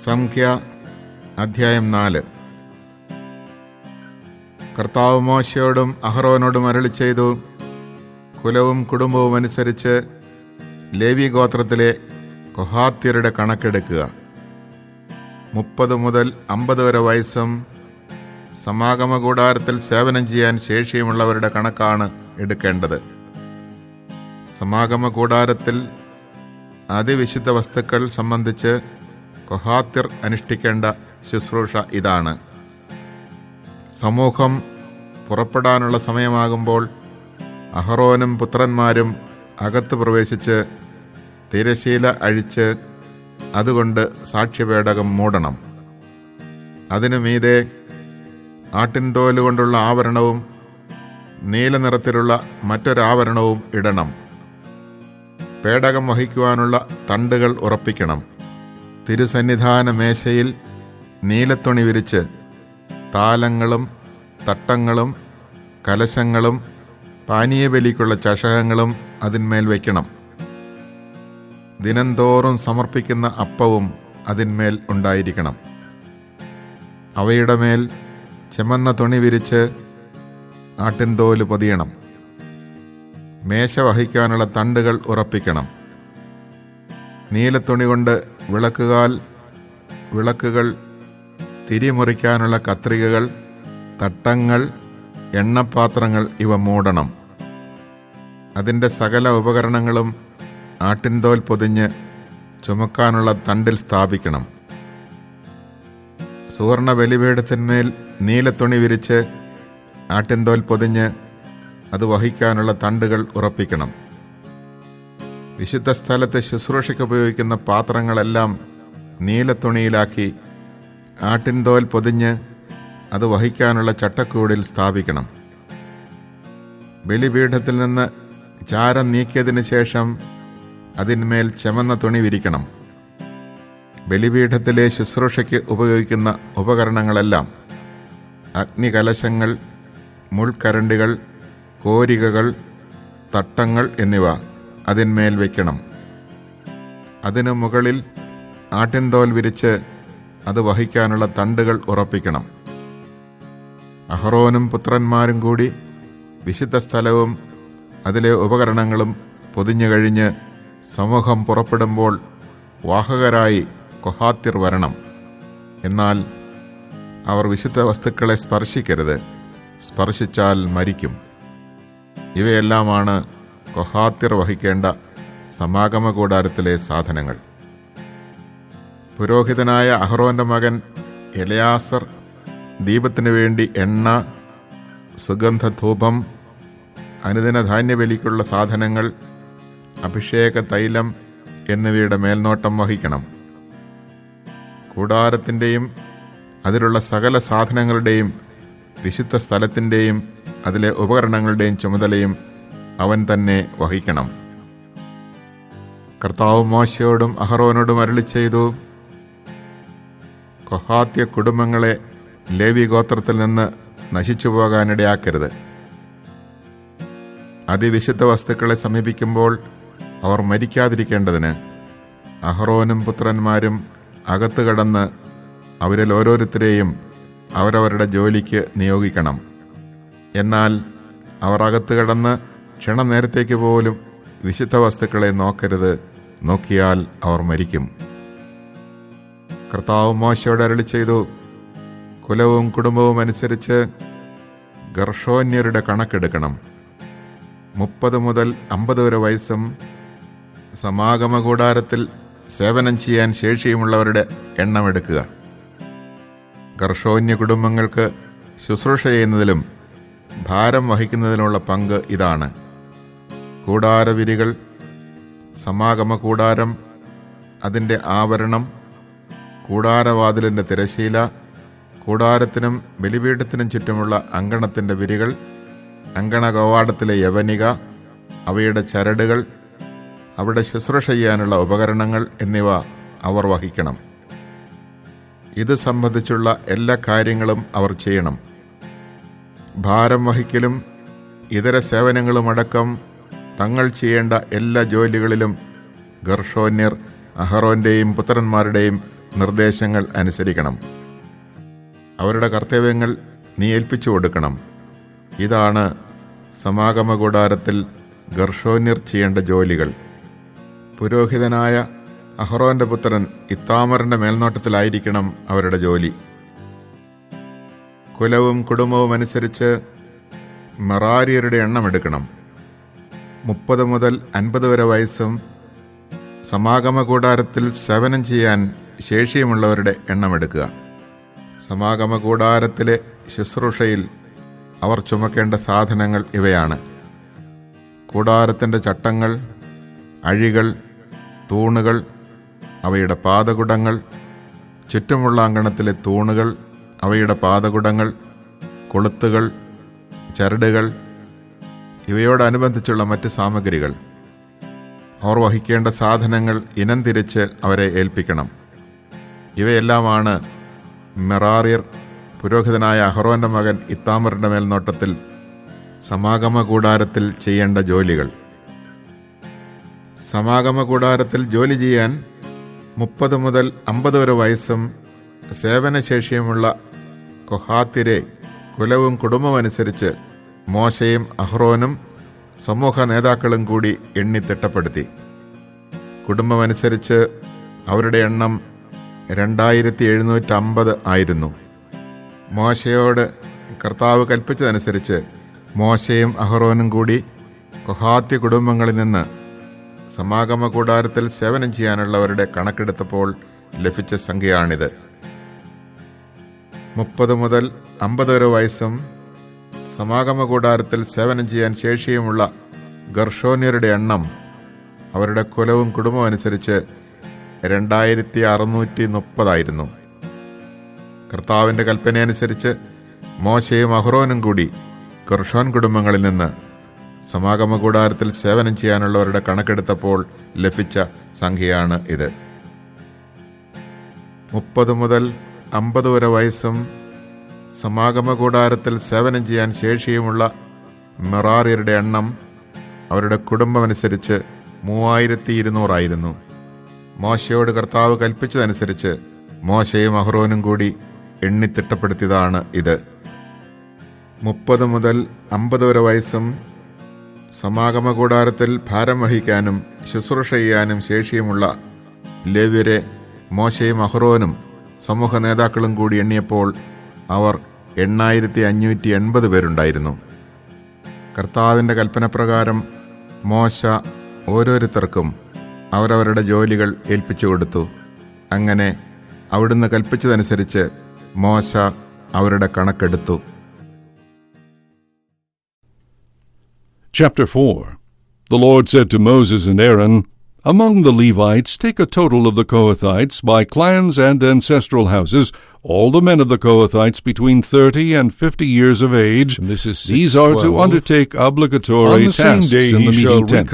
സംഖ്യ അധ്യായം 4. കർത്താവ് മോശയോടും അഹറോനോടും അരുളിച്ചെയ്തു, കുലവും കുടുംബവും അനുസരിച്ച് ലേവി ഗോത്രത്തിലെ കൊഹാത്യരുടെ കണക്കെടുക്കുക. 30 മുതൽ 50 വരെ വയസ്സും സമാഗമ കൂടാരത്തിൽ സേവനം ചെയ്യാൻ ശേഷിയുമുള്ളവരുടെ കണക്കാണ് എടുക്കേണ്ടത്. സമാഗമ കൂടാരത്തിൽ അതിവിശുദ്ധ വസ്തുക്കൾ സംബന്ധിച്ച് കൊഹാത്യർ അനുഷ്ഠിക്കേണ്ട ശുശ്രൂഷ ഇതാണ്. സമൂഹം പുറപ്പെടാനുള്ള സമയമാകുമ്പോൾ അഹറോനും പുത്രന്മാരും അകത്ത് പ്രവേശിച്ച് തിരശീല അഴിച്ച് അതുകൊണ്ട് സാക്ഷ്യപേടകം മൂടണം. അതിനു മീതെ ആട്ടിൻതോല് കൊണ്ടുള്ള ആവരണവും നീല നിറത്തിലുള്ള മറ്റൊരാവരണവും ഇടണം. പേടകം വഹിക്കുവാനുള്ള തണ്ടുകൾ ഉറപ്പിക്കണം. തിരുസന്നിധാന മേശയിൽ നീലത്തുണി വിരിച്ച് താലങ്ങളും തട്ടങ്ങളും കലശങ്ങളും പാനീയബലിക്കുള്ള ചഷകങ്ങളും അതിന്മേൽ വയ്ക്കണം. ദിനംതോറും സമർപ്പിക്കുന്ന അപ്പവും അതിന്മേൽ ഉണ്ടായിരിക്കണം. അവയുടെ മേൽ ചെമന്ന തുണി വിരിച്ച് ആട്ടിൻതോല് പൊതിയണം. മേശ വഹിക്കാനുള്ള തണ്ടുകൾ ഉറപ്പിക്കണം. നീലത്തുണി കൊണ്ട് വിളക്കുകൾ, തിരിമുറിക്കാനുള്ള കത്രികകൾ, തട്ടങ്ങൾ, എണ്ണപ്പാത്രങ്ങൾ ഇവ മൂടണം. അതിൻ്റെ സകല ഉപകരണങ്ങളും ആട്ടിൻതോൽ പൊതിഞ്ഞ് ചുമക്കാനുള്ള തണ്ടിൽ സ്ഥാപിക്കണം. സുവർണ ബലിപീഠത്തിന്മേൽ നീലത്തുണി വിരിച്ച് ആട്ടിൻതോൽ പൊതിഞ്ഞ് അത് വഹിക്കാനുള്ള തണ്ടുകൾ ഉറപ്പിക്കണം. വിശുദ്ധ സ്ഥലത്തെ ശുശ്രൂഷയ്ക്ക് ഉപയോഗിക്കുന്ന പാത്രങ്ങളെല്ലാം നീലത്തുണിയിലാക്കി ആട്ടിൻതോൽ പൊതിഞ്ഞ് അത് വഹിക്കാനുള്ള ചട്ടക്കൂടിൽ സ്ഥാപിക്കണം. ബലിപീഠത്തിൽ നിന്ന് ചാരം നീക്കിയതിന് ശേഷം അതിന്മേൽ ചെമന്ന തുണി വിരിക്കണം. ബലിപീഠത്തിലെ ശുശ്രൂഷയ്ക്ക് ഉപയോഗിക്കുന്ന ഉപകരണങ്ങളെല്ലാം അഗ്നികലശങ്ങൾ, മുൾക്കരണ്ടികൾ, കോരികകൾ, തട്ടങ്ങൾ എന്നിവ അതിന്മേൽ വയ്ക്കണം. അതിനു മുകളിൽ ആട്ടിൻതോൽ വിരിച്ച് അത് വഹിക്കാനുള്ള തണ്ടുകൾ ഉറപ്പിക്കണം. അഹറോനും പുത്രന്മാരും കൂടി വിശുദ്ധ സ്ഥലവും അതിലെ ഉപകരണങ്ങളും പൊതിഞ്ഞു കഴിഞ്ഞ് സമൂഹം പുറപ്പെടുമ്പോൾ വാഹകരായി കൊഹാത്യർ വരണം. എന്നാൽ അവർ വിശുദ്ധ വസ്തുക്കളെ സ്പർശിക്കരുത്, സ്പർശിച്ചാൽ മരിക്കും. ഇവയെല്ലാമാണ് കൊഹാത്യർ വഹിക്കേണ്ട സമാഗമ കൂടാരത്തിലെ സാധനങ്ങൾ. പുരോഹിതനായ അഹറോന്റെ മകൻ എലയാസർ ദീപത്തിനു വേണ്ടി എണ്ണ, സുഗന്ധധൂപം, അനുദിന ധാന്യബലിക്കുള്ള സാധനങ്ങൾ, അഭിഷേക തൈലം എന്നിവയുടെ മേൽനോട്ടം വഹിക്കണം. കൂടാരത്തിൻ്റെയും അതിലുള്ള സകല സാധനങ്ങളുടെയും വിശുദ്ധ സ്ഥലത്തിൻ്റെയും അതിലെ ഉപകരണങ്ങളുടെയും ചുമതലയും അവൻ തന്നെ വഹിക്കണം. കർത്താവ് മോശയോടും അഹറോനോടും അരുളിച്ചെയ്തു, കൊഹാത്യ കുടുംബങ്ങളെ ലേവി ഗോത്രത്തിൽ നിന്ന് നശിച്ചു പോകാനിടയാക്കരുത്. അതിവിശുദ്ധ വസ്തുക്കളെ സമീപിക്കുമ്പോൾ അവർ മരിക്കാതിരിക്കേണ്ടതിന് അഹറോനും പുത്രന്മാരും അകത്ത് കടന്ന് അവരിൽ ഓരോരുത്തരെയും അവരവരുടെ ജോലിക്ക് നിയോഗിക്കണം. എന്നാൽ അവർ അകത്ത് കടന്ന് ക്ഷണനേരത്തേക്ക് പോലും വിശുദ്ധ വസ്തുക്കളെ നോക്കരുത്, നോക്കിയാൽ അവർ മരിക്കും. കർത്താവ് മോശയോട് അരുളിച്ചെയ്തു, കുലവും കുടുംബവും അനുസരിച്ച് ഗർഷോന്യരുടെ കണക്കെടുക്കണം. 30 മുതൽ 50 വരെ വയസ്സും സമാഗമ കൂടാരത്തിൽ സേവനം ചെയ്യാൻ ശേഷിയുമുള്ളവരുടെ എണ്ണമെടുക്കുക. ഗർഷോന്യ കുടുംബങ്ങൾക്ക് ശുശ്രൂഷ ചെയ്യുന്നതിലും ഭാരം വഹിക്കുന്നതിനുള്ള പങ്ക് ഇതാണ്: കൂടാരവിരികൾ, സമാഗമ കൂടാരം, അതിൻ്റെ ആവരണം, കൂടാരവാതിലിൻ്റെ തിരശീല, കൂടാരത്തിനും ബലിപീഠത്തിനും ചുറ്റുമുള്ള അങ്കണത്തിൻ്റെ വിരികൾ, അങ്കണ കവാടത്തിലെ യവനിക, അവയുടെ ചരടുകൾ, അവിടെ ശുശ്രൂഷ ചെയ്യാനുള്ള ഉപകരണങ്ങൾ എന്നിവ അവർ വഹിക്കണം. ഇത് സംബന്ധിച്ചുള്ള എല്ലാ കാര്യങ്ങളും അവർ ചെയ്യണം. ഭാരം വഹിക്കലും ഇതര സേവനങ്ങളുമടക്കം തങ്ങൾ ചെയ്യേണ്ട എല്ലാ ജോലികളിലും ഗർഷോന്യർ അഹറോന്റെയും പുത്രന്മാരുടെയും നിർദ്ദേശങ്ങൾ അനുസരിക്കണം. അവരുടെ കർത്തവ്യങ്ങൾ നീ ഏൽപ്പിച്ചു കൊടുക്കണം. ഇതാണ് സമാഗമകൂടാരത്തിൽ ഗർഷോന്യർ ചെയ്യേണ്ട ജോലികൾ. പുരോഹിതനായ അഹ്റോന്റെ പുത്രൻ ഇത്താമറിന്റെ മേൽനോട്ടത്തിലായിരിക്കണം അവരുടെ ജോലി. കുലവും കുടുംബവും അനുസരിച്ച് മെറാരിയരുടെ എണ്ണം എടുക്കണം. 30 മുതൽ 50 വരെ വയസ്സും സമാഗമകൂടാരത്തിൽ സേവനം ചെയ്യാൻ ശേഷിയുമുള്ളവരുടെ എണ്ണമെടുക്കുക. സമാഗമകൂടാരത്തിലെ ശുശ്രൂഷയിൽ അവർ ചുമക്കേണ്ട സാധനങ്ങൾ ഇവയാണ്: കൂടാരത്തിൻ്റെ ചട്ടങ്ങൾ, അഴികൾ, തൂണുകൾ, അവയുടെ പാദകുടങ്ങൾ, ചുറ്റുമുള്ള അങ്കണത്തിലെ തൂണുകൾ, അവയുടെ പാദകുടങ്ങൾ, കൊളുത്തുകൾ, ചരടുകൾ, ഇവയോടനുബന്ധിച്ചുള്ള മറ്റ് സാമഗ്രികൾ. അവർ വഹിക്കേണ്ട സാധനങ്ങൾ ഇനം തിരിച്ച് അവരെ ഏൽപ്പിക്കണം. ഇവയെല്ലാമാണ് മെറാറിയർ പുരോഹിതനായ അഹ്റോന്റെ മകൻ ഇത്താമറിന്റെ മേൽനോട്ടത്തിൽ സമാഗമകൂടാരത്തിൽ ചെയ്യേണ്ട ജോലികൾ. സമാഗമകൂടാരത്തിൽ ജോലി ചെയ്യാൻ 30 മുതൽ 50 വരെ വയസ്സും സേവനശേഷിയുമുള്ള കൊഹാത്തിരെ കുലവും കുടുംബമനുസരിച്ച് മോശയും അഹ്റോനും സമൂഹ നേതാക്കളും കൂടി എണ്ണി തിട്ടപ്പെടുത്തി. കുടുംബമനുസരിച്ച് അവരുടെ എണ്ണം 2750 ആയിരുന്നു. മോശയോട് കർത്താവ് കൽപ്പിച്ചതനുസരിച്ച് മോശയും അഹ്റോനും കൂടി കൊഹാത്തി കുടുംബങ്ങളിൽ നിന്ന് സമാഗമകൂടാരത്തിൽ സേവനം ചെയ്യാനുള്ളവരുടെ കണക്കെടുത്തപ്പോൾ ലഭിച്ച സംഖ്യയാണിത്. 30 മുതൽ 50 വരെ വയസ്സും സമാഗമകൂടാരത്തിൽ സേവനം ചെയ്യാൻ ശേഷിയുമുള്ള ഗർഷോന്യരുടെ എണ്ണം അവരുടെ കുലവും കുടുംബവും അനുസരിച്ച് 2630 ആയിരുന്നു. കർത്താവിൻ്റെ കൽപ്പനയനുസരിച്ച് മോശയും അഹ്റോനും കൂടി ഗർഷോൻ കുടുംബങ്ങളിൽ നിന്ന് സമാഗമകൂടാരത്തിൽ സേവനം ചെയ്യാനുള്ളവരുടെ കണക്കെടുത്തപ്പോൾ ലഭിച്ച സംഖ്യയാണ് ഇത്. 30 മുതൽ 50 വരെ വയസ്സും സമാഗമകൂടാരത്തിൽ സേവനം ചെയ്യാൻ ശേഷിയുമുള്ള മെറാറിയരുടെ എണ്ണം അവരുടെ കുടുംബമനുസരിച്ച് 3200 ആയിരുന്നു. മോശയോട് കർത്താവ് കൽപ്പിച്ചതനുസരിച്ച് മോശയും അഹ്റോനും കൂടി എണ്ണിത്തിട്ടപ്പെടുത്തിയതാണ് ഇത്. 30 മുതൽ 50 വരെ വയസ്സും സമാഗമകൂടാരത്തിൽ ഭാരം വഹിക്കാനും ശുശ്രൂഷ ചെയ്യാനും ശേഷിയുമുള്ള ലേവ്യരെ മോശയും അഹ്റോനും സമൂഹ നേതാക്കളും കൂടി എണ്ണിയപ്പോൾ അവർ 8580 പേരുണ്ടായിരുന്നു. കർത്താവിൻ്റെ കൽപ്പനപ്രകാരം മോശ ഓരോരുത്തർക്കും അവരവരുടെ ജോലികൾ ഏൽപ്പിച്ചു കൊടുത്തു. അങ്ങനെ അവിടുന്ന് കൽപ്പിച്ചതനുസരിച്ച് മോശ അവരുടെ കണക്കെടുത്തു. Chapter 4. The Lord said to Moses and Aaron, "Among the Levites take a total of the Kohathites by clans and ancestral houses, all the men of the Kohathites between 30 and 50 years of age. These are to undertake obligatory tasks in the meeting tent.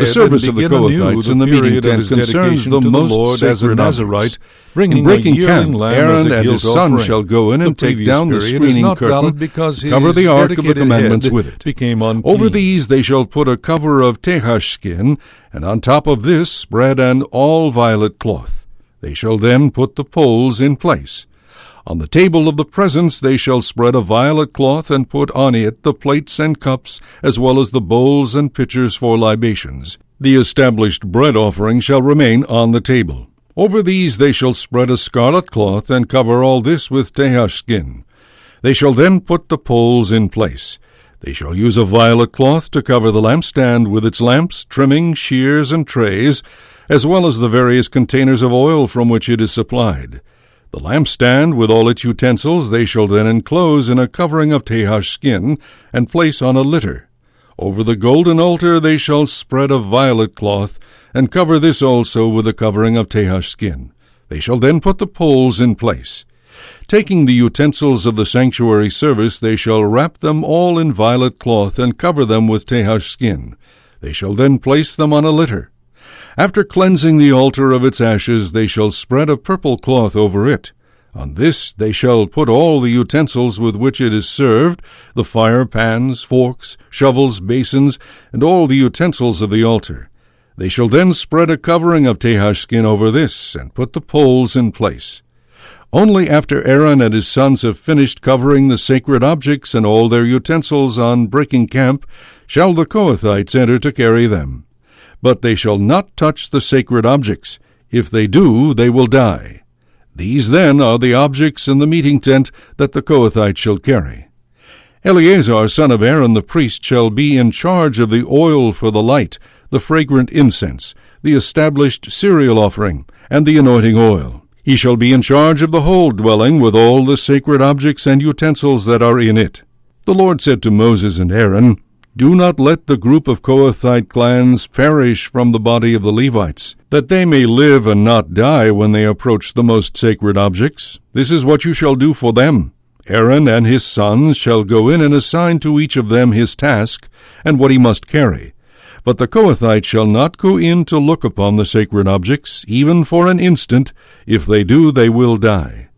The service of the Kohathites in the meeting tent concerns the most sacred Nazarite. In breaking camp, Aaron and his son shall go in and take down the screening curtain, cover the ark of the commandments with it. Over these they shall put a cover of tehash skin, and on top of this spread an all-violet cloth. They shall then put the poles in place. On the table of the presence they shall spread a violet cloth and put on it the plates and cups, as well as the bowls and pitchers for libations. The established bread offering shall remain on the table. Over these they shall spread a scarlet cloth and cover all this with tehash skin. They shall then put the poles in place. They shall use a violet cloth to cover the lampstand with its lamps, trimming, shears, and trays, as well as the various containers of oil from which it is supplied. The lampstand with all its utensils they shall then enclose in a covering of tehash skin and place on a litter. Over the golden altar they shall spread a violet cloth and cover this also with a covering of tehash skin. They shall then put the poles in place. Taking the utensils of the sanctuary service, they shall wrap them all in violet cloth and cover them with tehash skin. They shall then place them on a litter. After cleansing the altar of its ashes, they shall spread a purple cloth over it. On this they shall put all the utensils with which it is served, the fire pans, forks, shovels, basins, and all the utensils of the altar. They shall then spread a covering of tehash skin over this, and put the poles in place. Only after Aaron and his sons have finished covering the sacred objects and all their utensils on breaking camp, shall the Kohathites enter to carry them. But they shall not touch the sacred objects. If they do, they will die. These then are the objects in the meeting tent that the Kohathites shall carry. Eleazar son of Aaron the priest shall be in charge of the oil for the light, the fragrant incense, the established cereal offering, and the anointing oil. He shall be in charge of the whole dwelling with all the sacred objects and utensils that are in it. The Lord said to Moses and Aaron, Do not let the group of Kohathite clans perish from the body of the Levites, that they may live and not die when they approach the most sacred objects. This is what you shall do for them. Aaron and his sons shall go in and assign to each of them his task and what he must carry. But the Kohathites shall not go in to look upon the sacred objects, even for an instant. If they do, they will die.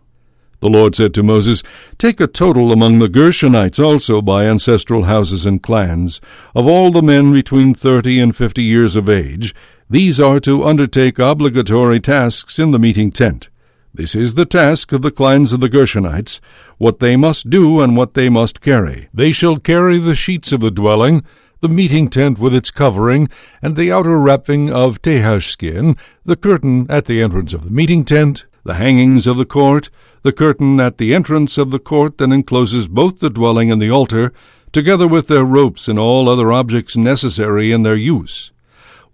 The Lord said to Moses, Take a total among the Gershonites also by ancestral houses and clans, of all the men between 30 and 50 years of age. These are to undertake obligatory tasks in the meeting tent. This is the task of the clans of the Gershonites, what they must do and what they must carry. They shall carry the sheets of the dwelling, the meeting tent with its covering, and the outer wrapping of tehash skin, the curtain at the entrance of the meeting tent, the hangings of the court, the curtain at the entrance of the court that encloses both the dwelling and the altar, together with their ropes and all other objects necessary in their use.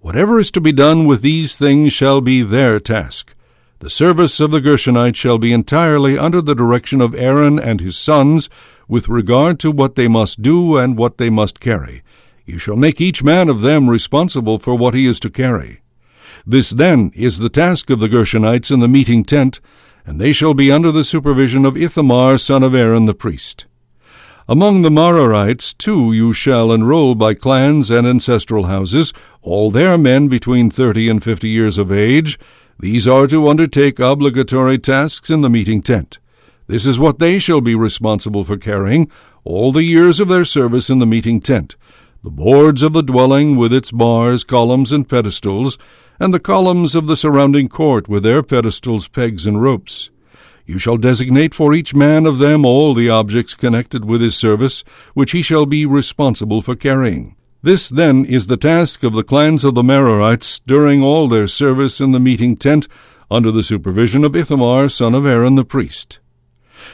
Whatever is to be done with these things shall be their task. The service of the Gershonites shall be entirely under the direction of Aaron and his sons, with regard to what they must do and what they must carry. You shall make each man of them responsible for what he is to carry. This, then, is the task of the Gershonites in the meeting tent, and they shall be under the supervision of Ithamar son of Aaron the priest. Among the Merarites, too, you shall enroll by clans and ancestral houses all their men between 30 and 50 years of age. These are to undertake obligatory tasks in the meeting tent. This is what they shall be responsible for carrying all the years of their service in the meeting tent: the boards of the dwelling with its bars, columns, and pedestals, and the columns of the surrounding court with their pedestals, pegs, and ropes. You shall designate for each man of them all the objects connected with his service, which he shall be responsible for carrying. This, then, is the task of the clans of the Merarites during all their service in the meeting tent, under the supervision of Ithamar son of Aaron the priest.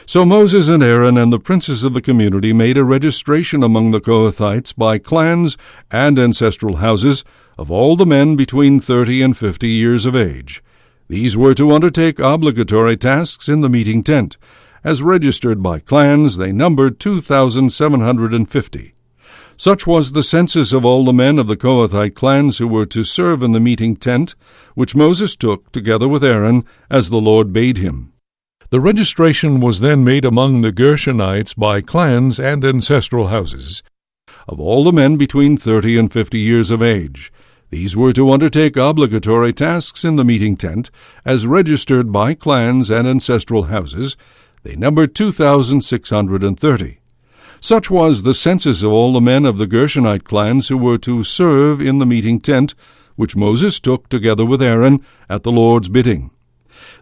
So Moses and Aaron and the princes of the community made a registration among the Kohathites by clans and ancestral houses of all the men between 30 and 50 years of age. These were to undertake obligatory tasks in the meeting tent. As registered by clans, they numbered 2,750. Such was the census of all the men of the Kohathite clans who were to serve in the meeting tent, which Moses took together with Aaron, as the Lord bade him. The registration was then made among the Gershonites by clans and ancestral houses, of all the men between 30 and 50 years of age. These were to undertake obligatory tasks in the meeting tent, as registered by clans and ancestral houses. They numbered 2,630. Such was the census of all the men of the Gershonite clans who were to serve in the meeting tent, which Moses took together with Aaron at the Lord's bidding.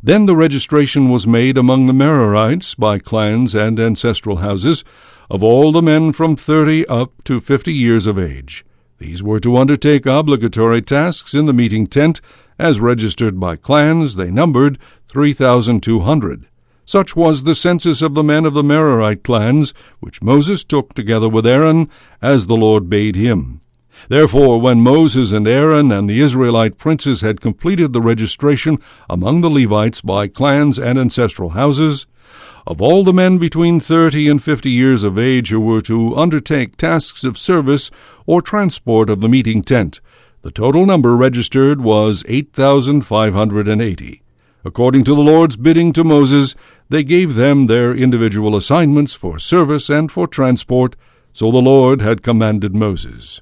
Then the registration was made among the Merarites by clans and ancestral houses, of all the men from 30 up to 50 years of age. These were to undertake obligatory tasks in the meeting tent. As registered by clans, they numbered 3,200. Such was the census of the men of the Merarite clans, which Moses took together with Aaron, as the Lord bade him. Therefore, when Moses and Aaron and the Israelite princes had completed the registration among the Levites by clans and ancestral houses, of all the men between 30 and 50 years of age who were to undertake tasks of service or transport of the meeting tent, the total number registered was 8,580. According to the Lord's bidding to Moses, they gave them their individual assignments for service and for transport, so the Lord had commanded Moses.